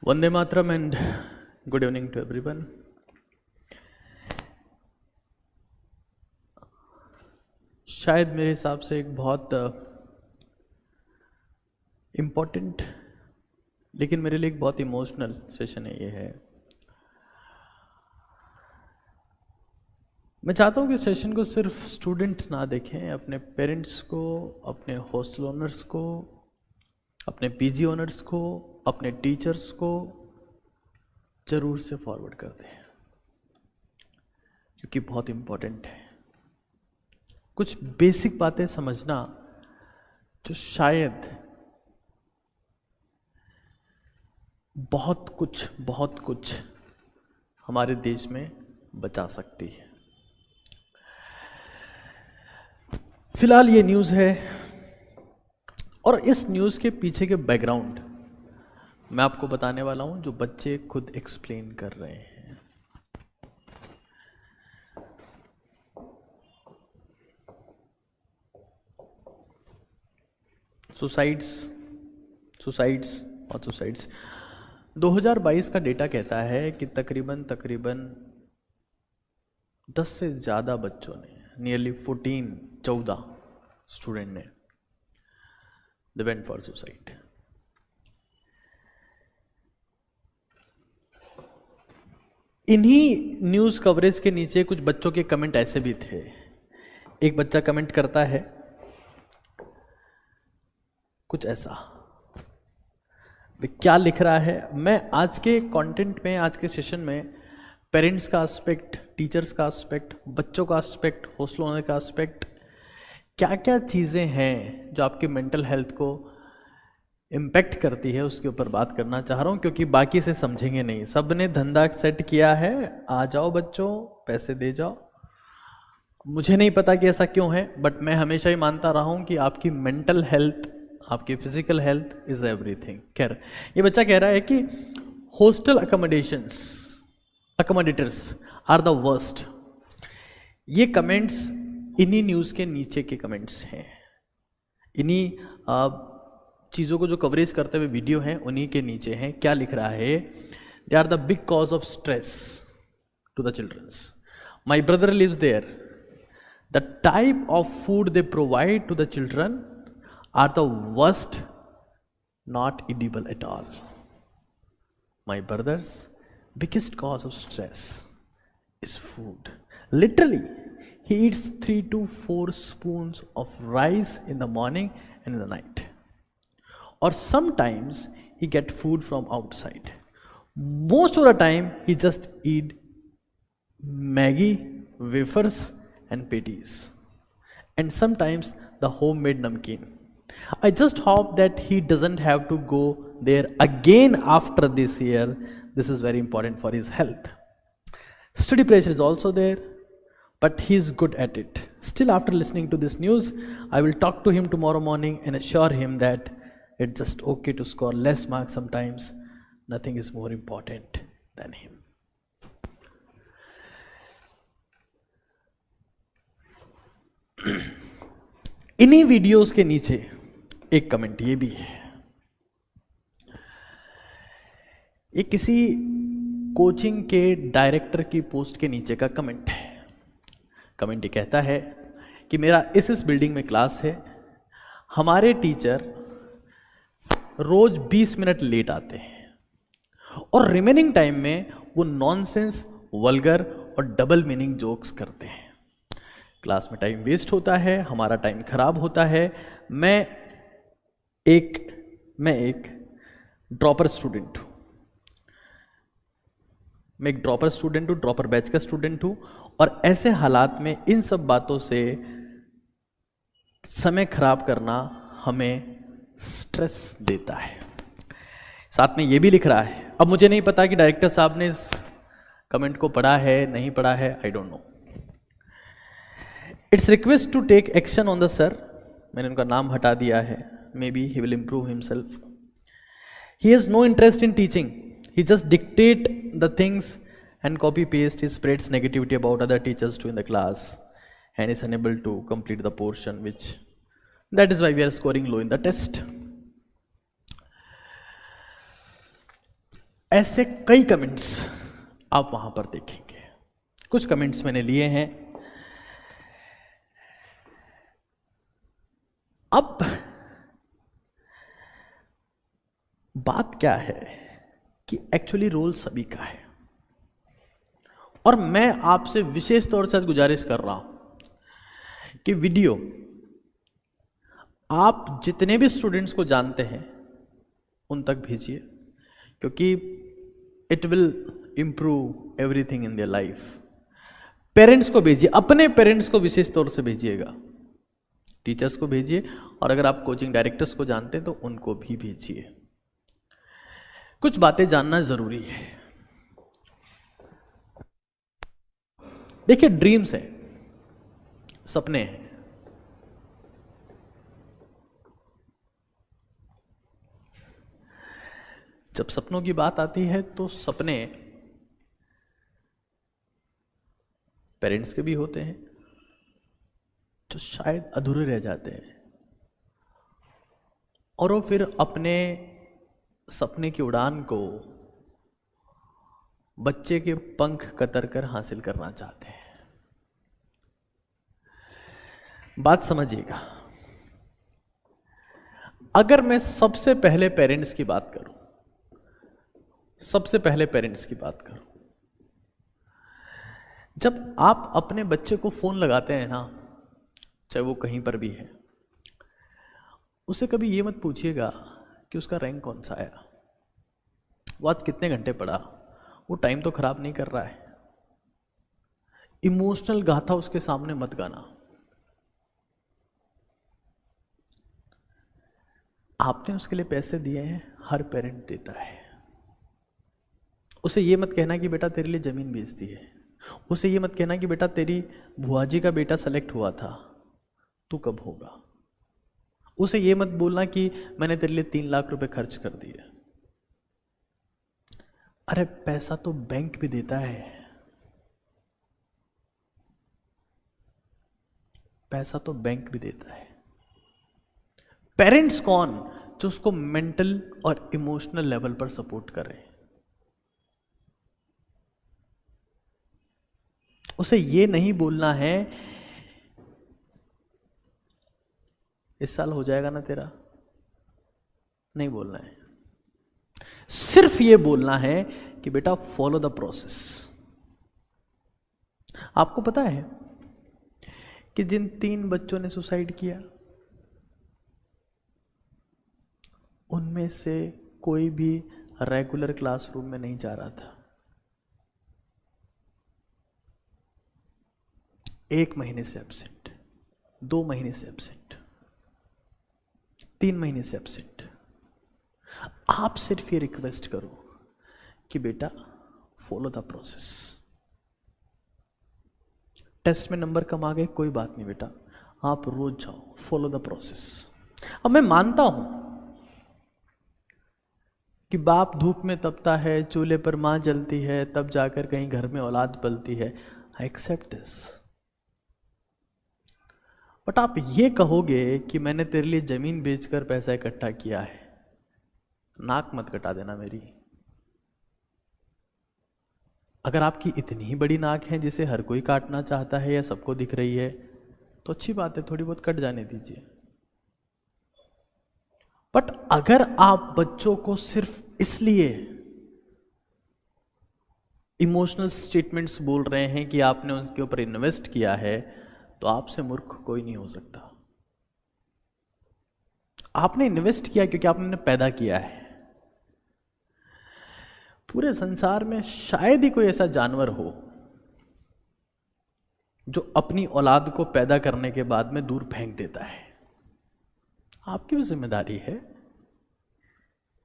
Vande Mataram and good evening to everyone. शायद मेरे हिसाब से एक बहुत इम्पोर्टेंट लेकिन मेरे लिए एक बहुत इमोशनल सेशन है ये है। मैं चाहता हूँ कि सेशन को सिर्फ स्टूडेंट ना देखें, अपने पेरेंट्स को, अपने हॉस्टल ओनर्स को, अपने पीजी ओनर्स को, अपने टीचर्स को जरूर से फॉरवर्ड कर दें, क्योंकि बहुत इम्पोर्टेंट है। कुछ बेसिक बातें समझना जो शायद बहुत कुछ हमारे देश में बचा सकती है। फिलहाल ये न्यूज़ है और इस न्यूज़ के पीछे के बैकग्राउंड मैं आपको बताने वाला हूं, जो बच्चे खुद एक्सप्लेन कर रहे हैं। सुसाइड्स 2022 का डेटा कहता है कि तकरीबन 10 से ज़्यादा बच्चों ने, नियरली 14 स्टूडेंट ने दे वेंट फॉर सुसाइड। इन्हीं न्यूज़ कवरेज के नीचे कुछ बच्चों के कमेंट ऐसे भी थे। एक बच्चा कमेंट करता है कुछ ऐसा, क्या लिख रहा है। मैं आज के कंटेंट में, आज के सेशन में पेरेंट्स का एस्पेक्ट, टीचर्स का एस्पेक्ट, बच्चों का एस्पेक्ट, हॉस्टल ओनर का एस्पेक्ट, क्या क्या चीज़ें हैं जो आपके मेंटल हेल्थ को इम्पैक्ट करती है, उसके ऊपर बात करना चाह रहा हूँ, क्योंकि बाकी से समझेंगे नहीं। सब ने धंधा सेट किया है, आ जाओ बच्चों, पैसे दे जाओ। मुझे नहीं पता कि ऐसा क्यों है, बट मैं हमेशा ही मानता रहा हूँ कि आपकी मेंटल हेल्थ, आपकी फिजिकल हेल्थ इज एवरीथिंग। खैर, ये बच्चा कह रहा है कि hostel accommodators are the worst. ये कमेंट्स इन्हीं न्यूज़ के नीचे के कमेंट्स हैं, इन्हीं चीज़ों को जो कवरेज करते हुए वीडियो हैं उन्हीं के नीचे हैं। क्या लिख रहा है? They are the big cause of stress to the childrens. My brother lives there. The type of food they provide to the children are the worst, not edible at all. My brother's biggest cause of stress is food. Literally, he eats 3 to 4 spoons of rice in the morning and in the night. Or sometimes he get food from outside. Most of the time, he just eat Maggi, wafers and patties. And sometimes the homemade namkeen. I just hope that he doesn't have to go there again after this year. This is very important for his health. Study pressure is also there, but he is good at it. Still, after listening to this news, I will talk to him tomorrow morning and assure him that it's just okay to score less marks sometimes. Nothing is more important than him. इन्हीं videos के नीचे एक comment ये भी है। ये किसी coaching के डायरेक्टर की पोस्ट के नीचे का कमेंट है। कमेंट ये कहता है कि मेरा इस बिल्डिंग में क्लास है, हमारे टीचर रोज 20 मिनट लेट आते हैं और रिमेनिंग टाइम में वो नॉनसेंस, वल्गर और डबल मीनिंग जोक्स करते हैं। क्लास में टाइम वेस्ट होता है, हमारा टाइम खराब होता है। मैं एक ड्रॉपर स्टूडेंट हूँ, ड्रॉपर बैच का स्टूडेंट हूँ, और ऐसे हालात में इन सब बातों से समय खराब करना हमें स्ट्रेस देता है। साथ में ये भी लिख रहा है, अब मुझे नहीं पता कि डायरेक्टर साहब ने इस कमेंट को पढ़ा है नहीं पढ़ा है, I don't know. It's request to take action on the sir. मैंने उनका नाम हटा दिया है, maybe he will improve himself. He has no interest in teaching, he just dictate the things and copy paste. He spreads negativity about other teachers too in the class and is unable to complete the portion, that is why we are scoring low in the test. ऐसे कई comments आप वहां पर देखेंगे। कुछ comments मैंने लिए हैं। अब बात क्या है कि एक्चुअली रोल सभी का है, और मैं आपसे विशेष तौर से गुजारिश कर रहा हूं कि वीडियो आप जितने भी स्टूडेंट्स को जानते हैं उन तक भेजिए, क्योंकि it will improve everything in their life. Parents को भेजिए, अपने पेरेंट्स को विशेष तौर से भेजिएगा, टीचर्स को भेजिए, और अगर आप कोचिंग डायरेक्टर्स को जानते हैं तो उनको भी भेजिए। कुछ बातें जानना जरूरी है। देखिए, ड्रीम्स है, सपने हैं। जब सपनों की बात आती है तो सपने पेरेंट्स के भी होते हैं जो शायद अधूरे रह जाते हैं, और वो फिर अपने सपने की उड़ान को बच्चे के पंख कतर कर हासिल करना चाहते हैं। बात समझिएगा। अगर मैं सबसे पहले पेरेंट्स की बात करूं, जब आप अपने बच्चे को फोन लगाते हैं ना, चाहे वो कहीं पर भी है, उसे कभी ये मत पूछिएगा कि उसका रैंक कौन सा आया, वो आज कितने घंटे पढ़ा, वो टाइम तो खराब नहीं कर रहा है। इमोशनल गाथा उसके सामने मत गाना। आपने उसके लिए पैसे दिए हैं, हर पेरेंट देता है। उसे ये मत कहना कि बेटा तेरे लिए जमीन बेच दी है, उसे ये मत कहना कि बेटा तेरी बुआ जी का बेटा सेलेक्ट हुआ था, तू कब होगा। उसे ये मत बोलना कि मैंने तेरे लिए 3 लाख रुपए खर्च कर दिए। अरे पैसा तो बैंक भी देता है, पैसा तो बैंक भी देता है। पेरेंट्स कौन? जो उसको मेंटल और इमोशनल लेवल पर सपोर्ट कर रहे हैं। उसे ये नहीं बोलना है इस साल हो जाएगा ना तेरा, नहीं बोलना है। सिर्फ ये बोलना है कि बेटा फॉलो द प्रोसेस। आपको पता है कि जिन 3 बच्चों ने सुसाइड किया, उनमें से कोई भी रेगुलर क्लासरूम में नहीं जा रहा था। 1 महीने से एब्सेंट, 2 महीने से एब्सेंट, 3 महीने से एब्सेंट। आप सिर्फ ये रिक्वेस्ट करो कि बेटा फॉलो द प्रोसेस। टेस्ट में नंबर कम आ गए, कोई बात नहीं बेटा, आप रोज जाओ, फॉलो द प्रोसेस। अब मैं मानता हूं कि बाप धूप में तपता है, चूल्हे पर मां जलती है, तब जाकर कहीं घर में औलाद पलती है। I accept this. बट आप ये कहोगे कि मैंने तेरे लिए जमीन बेचकर पैसा इकट्ठा किया है, नाक मत कटा देना मेरी। अगर आपकी इतनी ही बड़ी नाक है जिसे हर कोई काटना चाहता है या सबको दिख रही है, तो अच्छी बात है, थोड़ी बहुत कट जाने दीजिए। बट अगर आप बच्चों को सिर्फ इसलिए इमोशनल स्टेटमेंट्स बोल रहे हैं कि आपने उनके ऊपर इन्वेस्ट किया है, तो आपसे मूर्ख कोई नहीं हो सकता। आपने इन्वेस्ट किया क्योंकि आपने पैदा किया है। पूरे संसार में शायद ही कोई ऐसा जानवर हो जो अपनी औलाद को पैदा करने के बाद में दूर फेंक देता है। आपकी भी जिम्मेदारी है।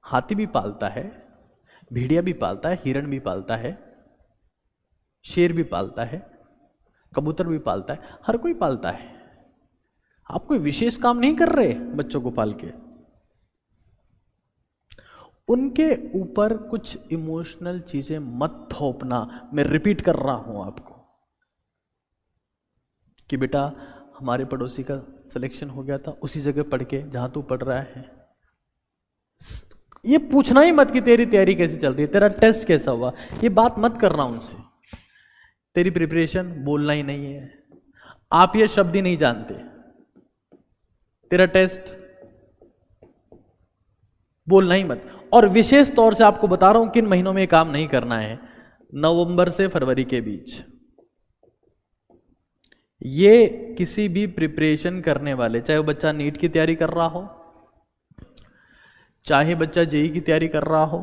हाथी भी पालता है, भेड़िया भी पालता है, हिरण भी पालता है, शेर भी पालता है, कबूतर भी पालता है, हर कोई पालता है। आप कोई विशेष काम नहीं कर रहे बच्चों को पाल के। उनके ऊपर कुछ इमोशनल चीजें मत थोपना। मैं रिपीट कर रहा हूं आपको कि बेटा हमारे पड़ोसी का सिलेक्शन हो गया था, उसी जगह पढ़ के जहां तू पढ़ रहा है। ये पूछना ही मत कि तेरी तैयारी कैसी चल रही है, तेरा टेस्ट कैसा हुआ, ये बात मत करना उनसे। तेरी प्रिपरेशन बोलना ही नहीं है, आप ये शब्द ही नहीं जानते। तेरा टेस्ट बोलना ही मत। और विशेष तौर से आपको बता रहा हूं किन महीनों में ये काम नहीं करना है, नवंबर से फरवरी के बीच। ये किसी भी प्रिपरेशन करने वाले, चाहे वो बच्चा नीट की तैयारी कर रहा हो, चाहे बच्चा जेई की तैयारी कर रहा हो,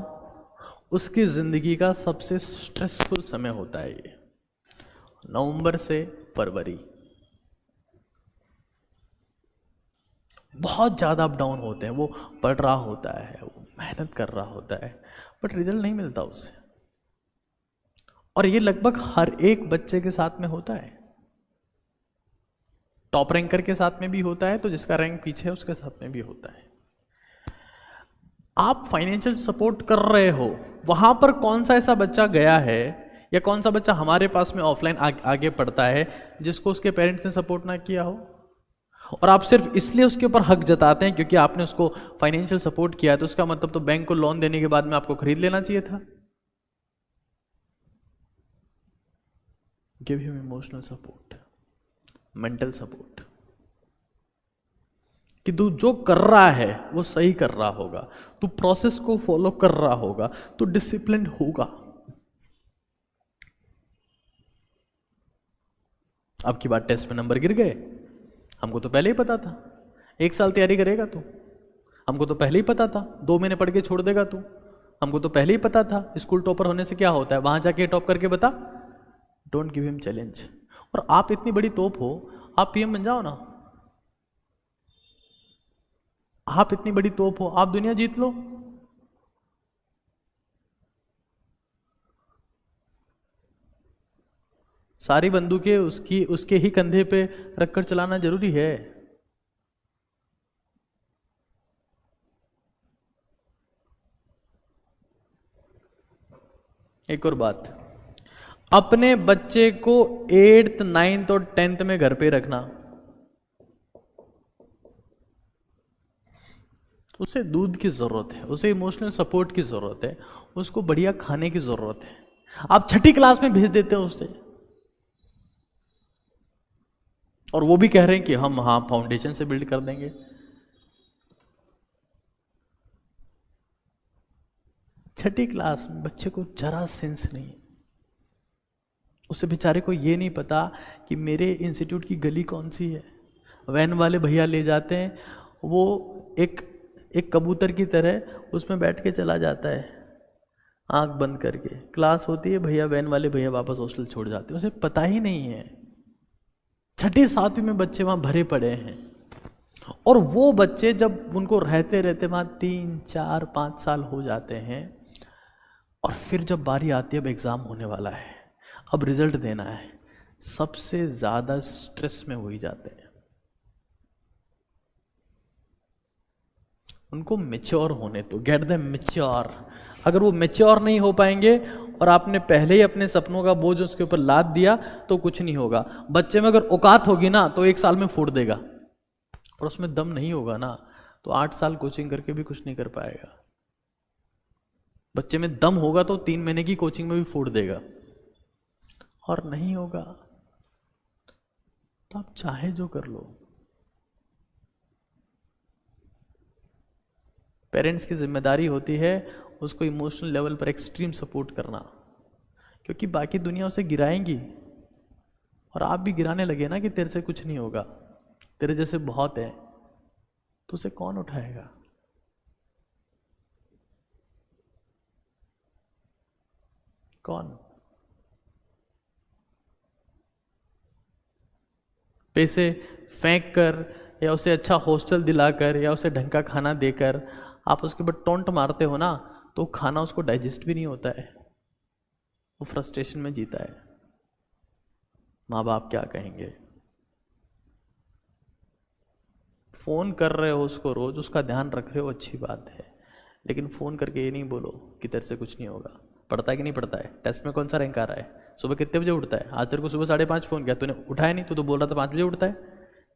उसकी जिंदगी का सबसे स्ट्रेसफुल समय होता है ये, नवंबर से फरवरी। बहुत ज़्यादा अप डाउन होते हैं, वो पढ़ रहा होता है, वो मेहनत कर रहा होता है, बट रिजल्ट नहीं मिलता उसे। और ये लगभग हर एक बच्चे के साथ में होता है। टॉप रैंकर के साथ में भी होता है, तो जिसका रैंक पीछे है उसके साथ में भी होता है। आप फाइनेंशियल सपोर्ट कर रहे हो, वहां पर कौन सा ऐसा बच्चा गया है या कौन सा बच्चा हमारे पास में ऑफलाइन आगे पढ़ता है जिसको उसके पेरेंट्स ने सपोर्ट ना किया हो? और आप सिर्फ इसलिए उसके ऊपर हक जताते हैं क्योंकि आपने उसको फाइनेंशियल सपोर्ट किया है, तो उसका मतलब तो बैंक को लोन देने के बाद में आपको खरीद लेना चाहिए था। Give him emotional support, mental support, कि तू जो कर रहा है वो सही कर रहा होगा, तू प्रोसेस को फॉलो कर रहा होगा, तू डिसिप्लिन होगा। अब की बात टेस्ट में नंबर गिर गए, हमको तो पहले ही पता था। 1 साल तैयारी करेगा तू, हमको तो पहले ही पता था। 2 महीने पढ़ के छोड़ देगा तू, हमको तो पहले ही पता था। स्कूल टॉपर होने से क्या होता है, वहां जाके टॉप करके बता। Don't give him challenge. और आप इतनी बड़ी तोप हो, आप पीएम बन जाओ ना। आप इतनी बड़ी तोप हो, आप दुनिया जीत लो। सारी बंदूकें उसके ही कंधे पे रखकर चलाना जरूरी है? एक और बात, अपने बच्चे को 8th 9th और 10th में घर पे रखना। उसे दूध की जरूरत है, उसे इमोशनल सपोर्ट की जरूरत है, उसको बढ़िया खाने की जरूरत है। आप 6ठी क्लास में भेज देते हो उसे, और वो भी कह रहे हैं कि हम हाँ फाउंडेशन से बिल्ड कर देंगे। छठी क्लास में बच्चे को जरा सेंस नहीं, उसे बेचारे को ये नहीं पता कि मेरे इंस्टीट्यूट की गली कौन सी है। वैन वाले भैया ले जाते हैं, वो एक कबूतर की तरह उसमें बैठ के चला जाता है आंख बंद करके। क्लास होती है, भैया वैन वाले भैया वापस हॉस्टल छोड़ जाते हैं, उसे पता ही नहीं है। 6ठी 7वीं में बच्चे वहाँ भरे पड़े हैं, और वो बच्चे जब उनको रहते रहते वहाँ 3 4 5 साल हो जाते हैं, और फिर जब बारी आती है, अब एग्ज़ाम होने वाला है, अब रिजल्ट देना है, सबसे ज़्यादा स्ट्रेस में हो ही जाते हैं। उनको मैच्योर होने तो, गेट देम मैच्योर। अगर वो मैच्योर नहीं हो पाएंगे और आपने पहले ही अपने सपनों का बोझ उसके ऊपर लाद दिया तो कुछ नहीं होगा। बच्चे में अगर औकात होगी ना तो 1 साल में फोड़ देगा, और उसमें दम नहीं होगा ना तो 8 साल कोचिंग करके भी कुछ नहीं कर पाएगा। बच्चे में दम होगा तो 3 महीने की कोचिंग में भी फोड़ देगा, और नहीं होगा तो आप चाहे जो कर लो। पेरेंट्स की जिम्मेदारी होती है उसको इमोशनल लेवल पर एक्सट्रीम सपोर्ट करना, क्योंकि बाकी दुनिया उसे गिराएंगी, और आप भी गिराने लगे ना कि तेरे से कुछ नहीं होगा, तेरे जैसे बहुत है, तो उसे कौन उठाएगा? कौन? पैसे फेंक कर या उसे अच्छा हॉस्टल दिलाकर या उसे ढंग का खाना देकर आप उसके ऊपर टोंट मारते हो ना, तो खाना उसको डाइजेस्ट भी नहीं होता है, वो फ्रस्ट्रेशन में जीता है। माँ बाप क्या कहेंगे? फोन कर रहे हो उसको रोज, उसका ध्यान रख रहे हो, अच्छी बात है, लेकिन फोन करके ये नहीं बोलो कि तेरे से कुछ नहीं होगा। पढ़ता है कि नहीं पढ़ता है? टेस्ट में कौन सा रैंक आ रहा है? सुबह कितने बजे उठता है? आज तेरे को सुबह 5:30 फोन किया, तूने उठाया नहीं, तो बोल रहा था 5 बजे उठता है।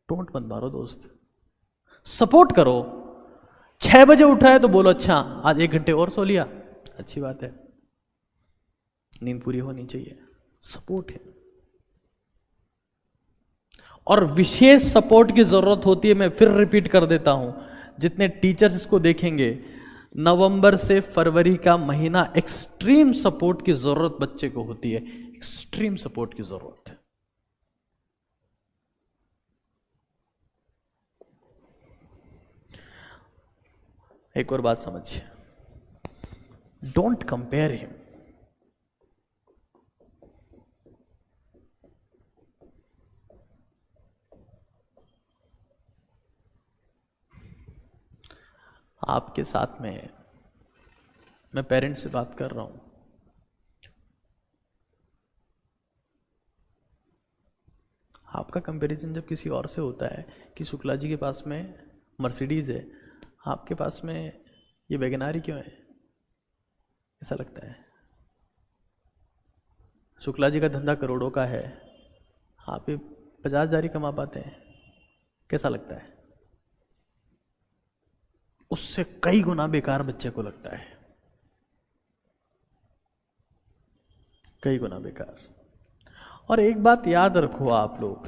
टोंट मत मारो दोस्त, सपोर्ट करो। 6 बजे उठ रहा है तो बोलो अच्छा आज 1 घंटे और सो लिया, अच्छी बात है, नींद पूरी होनी चाहिए, सपोर्ट है। और विशेष सपोर्ट की जरूरत होती है, मैं फिर रिपीट कर देता हूं, जितने टीचर्स इसको देखेंगे, नवंबर से फरवरी का महीना एक्सट्रीम सपोर्ट की जरूरत बच्चे को होती है, एक्सट्रीम सपोर्ट की जरूरत है। एक और बात समझिए, डोंट कंपेयर हिम। आपके साथ में मैं पेरेंट्स से बात कर रहा हूं, आपका कंपैरिजन जब किसी और से होता है कि शुक्ला जी के पास में मर्सिडीज है, आपके पास में ये वैगनारी क्यों है, ऐसा लगता है। शुक्ला जी का धंधा करोड़ों का है, आप ये 50,000 ही कमा पाते हैं, कैसा लगता है। उससे कई गुना बेकार बच्चे को लगता है, कई गुना बेकार। और एक बात याद रखो आप लोग,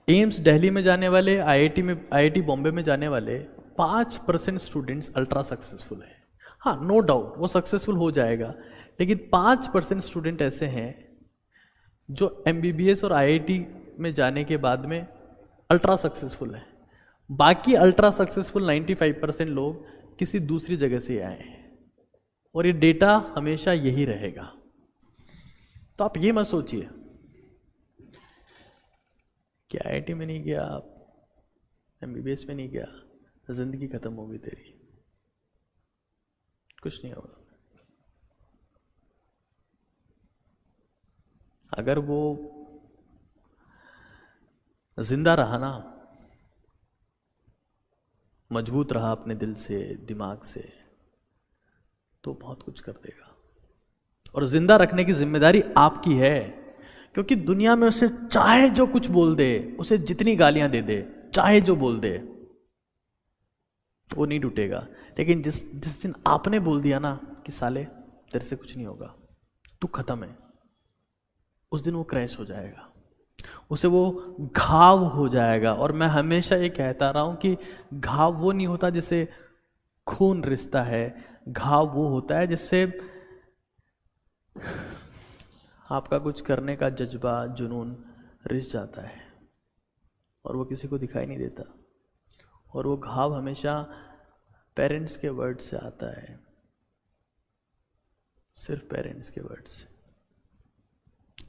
एम्स दिल्ली में जाने वाले, आईआईटी बॉम्बे में जाने वाले 5% स्टूडेंट्स अल्ट्रा सक्सेसफुल है। हाँ, नो डाउट वो सक्सेसफुल हो जाएगा, लेकिन 5% स्टूडेंट ऐसे हैं जो एमबीबीएस और आईआईटी में जाने के बाद में अल्ट्रा सक्सेसफुल है। बाकी अल्ट्रा सक्सेसफुल 95% लोग किसी दूसरी जगह से आए हैं, और ये डेटा हमेशा यही रहेगा। तो आप ये मत सोचिए कि आईआईटी में नहीं गया, आप एमबीबीएस में नहीं गया, जिंदगी खत्म हो गई तेरी, कुछ नहीं होगा। अगर वो जिंदा रहा ना, मजबूत रहा अपने दिल से, दिमाग से, तो बहुत कुछ कर देगा। और जिंदा रखने की जिम्मेदारी आपकी है, क्योंकि दुनिया में उसे चाहे जो कुछ बोल दे, उसे जितनी गालियां दे दे, चाहे जो बोल दे, वो नहीं टूटेगा। लेकिन जिस दिन आपने बोल दिया ना कि साले तेरे से कुछ नहीं होगा, तू खत्म है, उस दिन वो क्रैश हो जाएगा, उसे वो घाव हो जाएगा। और मैं हमेशा ये कहता रहा हूं कि घाव वो नहीं होता जिससे खून रिसता है, घाव वो होता है जिससे आपका कुछ करने का जज्बा, जुनून रिस जाता है, और वो किसी को दिखाई नहीं देता। और वो घाव हमेशा पेरेंट्स के वर्ड से आता है, सिर्फ पेरेंट्स के वर्ड से।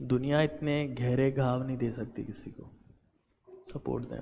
दुनिया इतने गहरे घाव नहीं दे सकती किसी को, सपोर्ट दें।